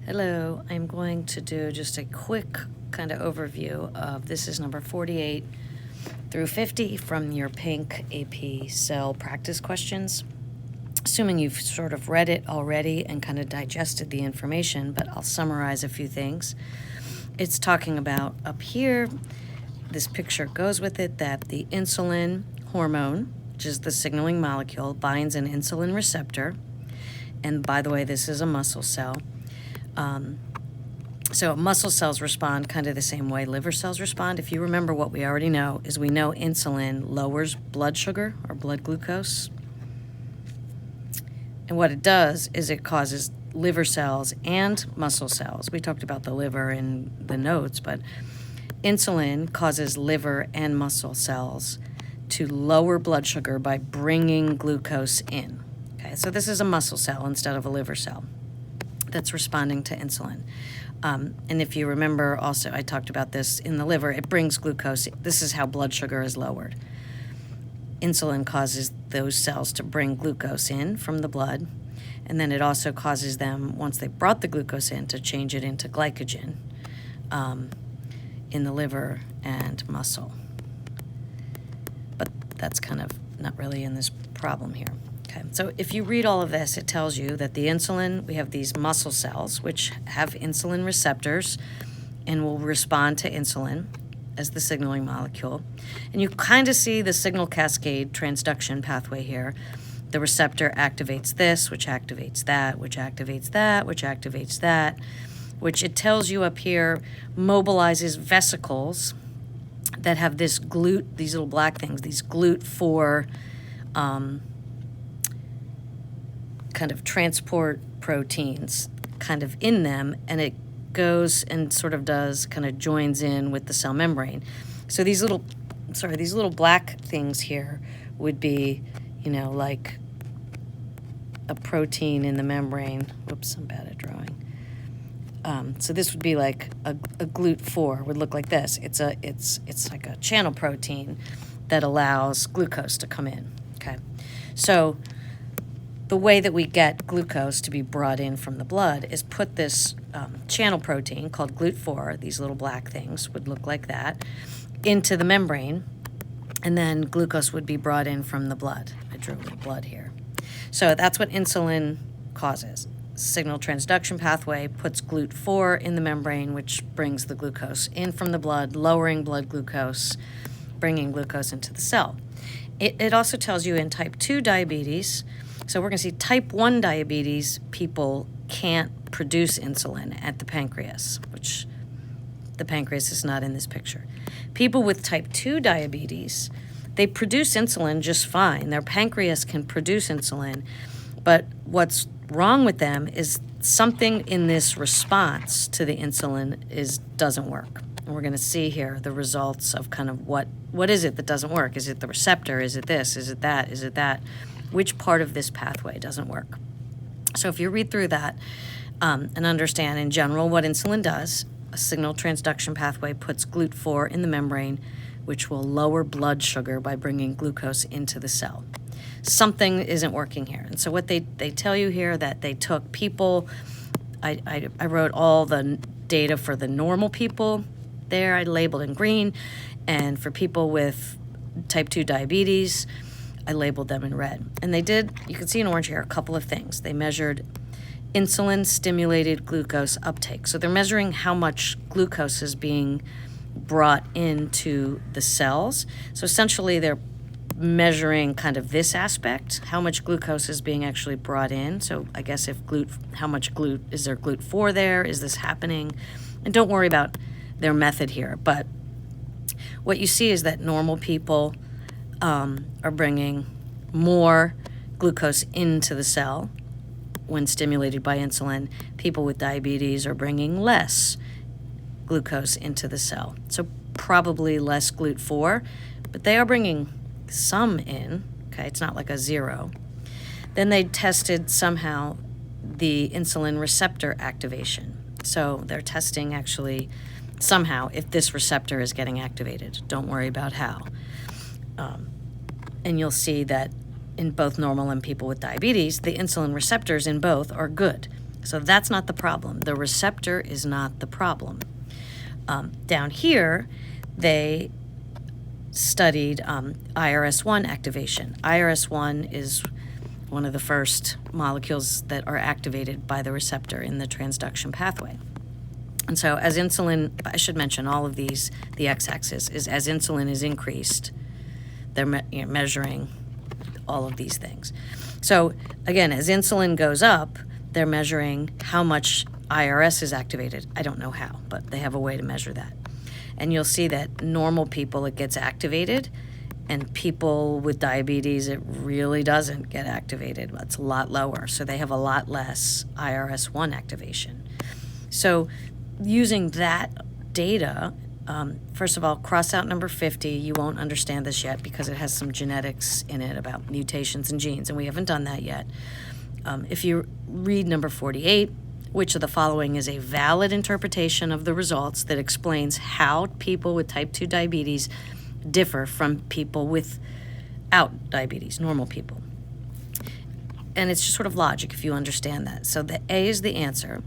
Hello, I'm going to do just a quick kind of overview of this is number 48 through 50 from your Pink AP Cell practice questions. Assuming you've sort of read it already and kind of digested the information, but I'll summarize a few things. It's talking about up here, this picture goes with it, that the insulin hormone, which is the signaling molecule, binds an insulin receptor. And by the way, this is a muscle cell. So muscle cells respond kind of the same way liver cells respond. If you remember, what we already know is we know insulin lowers blood sugar or blood glucose. And what it does is it causes liver cells and muscle cells. We talked about the liver in the notes, but insulin causes liver and muscle cells to lower blood sugar by bringing glucose in. Okay, so this is a muscle cell instead of a liver cell that's responding to insulin. And if you remember also, I talked about this in the liver, it brings glucose. This is how blood sugar is lowered. Insulin causes those cells to bring glucose in from the blood, and then it also causes them, once they brought the glucose in, to change it into glycogen in the liver and muscle. But that's kind of not really in this problem here. Okay, so if you read all of this, it tells you that the insulin, we have these muscle cells which have insulin receptors and will respond to insulin as the signaling molecule. And you kind of see the signal cascade transduction pathway here. The receptor activates this, which activates that, which activates that, which activates that, which it tells you up here mobilizes vesicles that have this GLUT, these little black things, these GLUT4 kind of transport proteins kind of in them, and it goes and sort of does kind of joins in with the cell membrane. So these little black things here would be, like a protein in the membrane. Whoops, I'm bad at drawing. So this would be like a GLUT4 would look like this. It's like a channel protein that allows glucose to come in. Okay, so the way that we get glucose to be brought in from the blood is put this channel protein called GLUT4, these little black things would look like that, into the membrane, and then glucose would be brought in from the blood. I drew the blood here. So that's what insulin causes. Signal transduction pathway puts GLUT4 in the membrane, which brings the glucose in from the blood, lowering blood glucose, bringing glucose into the cell. It also tells you in type 2 diabetes, so we're going to see type 1 diabetes, people can't produce insulin at the pancreas, which the pancreas is not in this picture. People with type 2 diabetes, they produce insulin just fine. Their pancreas can produce insulin, but what's wrong with them is something in this response to the insulin doesn't work. And we're going to see here the results of kind of what is it that doesn't work? Is it the receptor? Is it this? Is it that? Is it that? Which part of this pathway doesn't work? So if you read through that and understand in general what insulin does, a signal transduction pathway puts GLUT4 in the membrane, which will lower blood sugar by bringing glucose into the cell. Something isn't working here. And so what they tell you here, that they took people, I wrote all the data for the normal people there, I labeled in green, and for people with type 2 diabetes, I labeled them in red. And they did, you can see in orange here, a couple of things. They measured insulin-stimulated glucose uptake. So they're measuring how much glucose is being brought into the cells. So essentially they're measuring kind of this aspect, how much glucose is being actually brought in. So I guess if how much is there GLUT4 there? Is this happening? And don't worry about their method here. But what you see is that normal people are bringing more glucose into the cell when stimulated by insulin. People with diabetes are bringing less glucose into the cell. So probably less GLUT4, but they are bringing some in. Okay, it's not like a zero. Then they tested somehow the insulin receptor activation. So they're testing actually somehow if this receptor is getting activated. Don't worry about how. And you'll see that in both normal and people with diabetes, the insulin receptors in both are good. So that's not the problem. The receptor is not the problem. Down here, they studied IRS1 activation. IRS1 is one of the first molecules that are activated by the receptor in the transduction pathway. And so as insulin, I should mention all of these, the x-axis is as insulin is increased, they're measuring all of these things. So again, as insulin goes up, they're measuring how much IRS is activated. I don't know how, but they have a way to measure that. And you'll see that normal people, it gets activated, and people with diabetes, it really doesn't get activated. It's a lot lower. So they have a lot less IRS1 activation. So using that data, first of all, cross out number 50. You won't understand this yet because it has some genetics in it about mutations in genes, and we haven't done that yet. If you read number 48, which of the following is a valid interpretation of the results that explains how people with type 2 diabetes differ from people without diabetes, normal people. And it's just sort of logic if you understand that. So the A is the answer.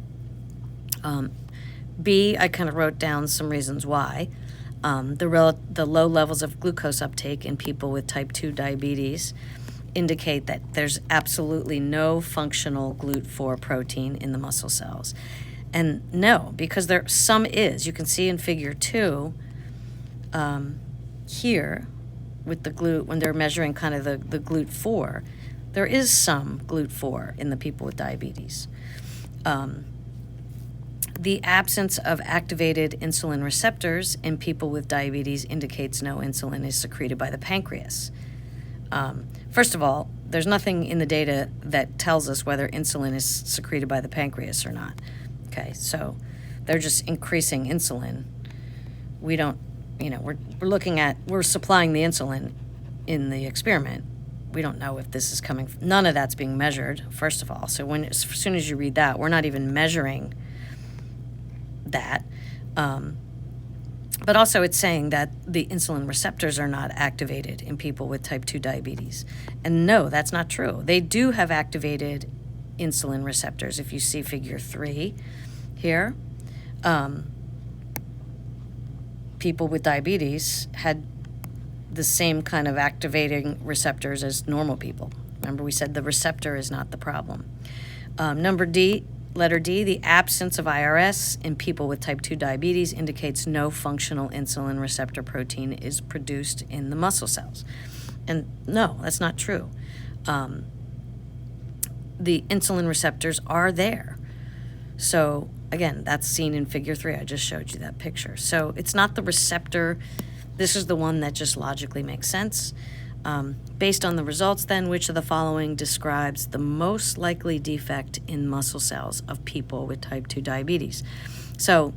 B, I kind of wrote down some reasons why. The low levels of glucose uptake in people with type 2 diabetes indicate that there's absolutely no functional GLUT4 protein in the muscle cells. And no, because some is. You can see in figure 2 here with the GLUT, when they're measuring kind of the GLUT4, there is some GLUT4 in the people with diabetes. The absence of activated insulin receptors in people with diabetes indicates no insulin is secreted by the pancreas. First of all, there's nothing in the data that tells us whether insulin is secreted by the pancreas or not. Okay, so they're just increasing insulin. We don't, we're supplying the insulin in the experiment. We don't know if this is coming, none of that's being measured, first of all. So as soon as you read that, we're not even measuring that. But also it's saying that the insulin receptors are not activated in people with type 2 diabetes. And no, that's not true. They do have activated insulin receptors. If you see figure 3 here, people with diabetes had the same kind of activating receptors as normal people. Remember, we said the receptor is not the problem. Letter D, the absence of IRS in people with type 2 diabetes indicates no functional insulin receptor protein is produced in the muscle cells. And no, that's not true. The insulin receptors are there. So again, that's seen in figure 3. I just showed you that picture. So it's not the receptor. This is the one that just logically makes sense. Based on the results, then, which of the following describes the most likely defect in muscle cells of people with type 2 diabetes? So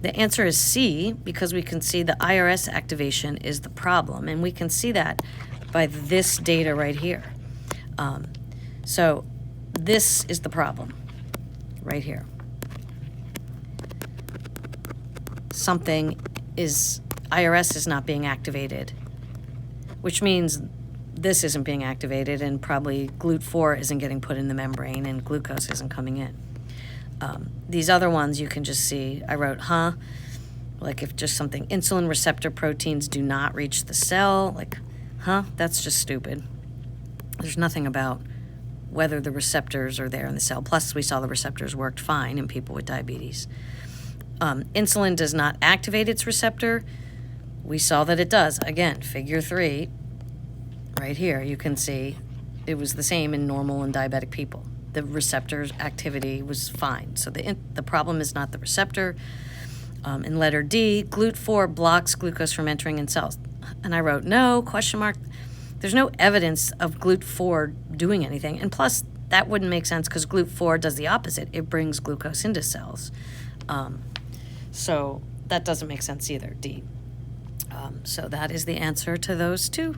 the answer is C, because we can see the IRS activation is the problem, and we can see that by this data right here. So this is the problem right here. IRS is not being activated, which means this isn't being activated, and probably GLUT4 isn't getting put in the membrane and glucose isn't coming in. These other ones you can just see, I wrote, like if just something, insulin receptor proteins do not reach the cell, like, that's just stupid. There's nothing about whether the receptors are there in the cell. Plus, we saw the receptors worked fine in people with diabetes. Insulin does not activate its receptor. We saw that it does. Again, figure 3, right here, you can see it was the same in normal and diabetic people. The receptor's activity was fine. So the problem is not the receptor. In letter D, GLUT4 blocks glucose from entering in cells. And I wrote, no, question mark. There's no evidence of GLUT4 doing anything. And plus, that wouldn't make sense because GLUT4 does the opposite. It brings glucose into cells. So that doesn't make sense either, D. So that is the answer to those two.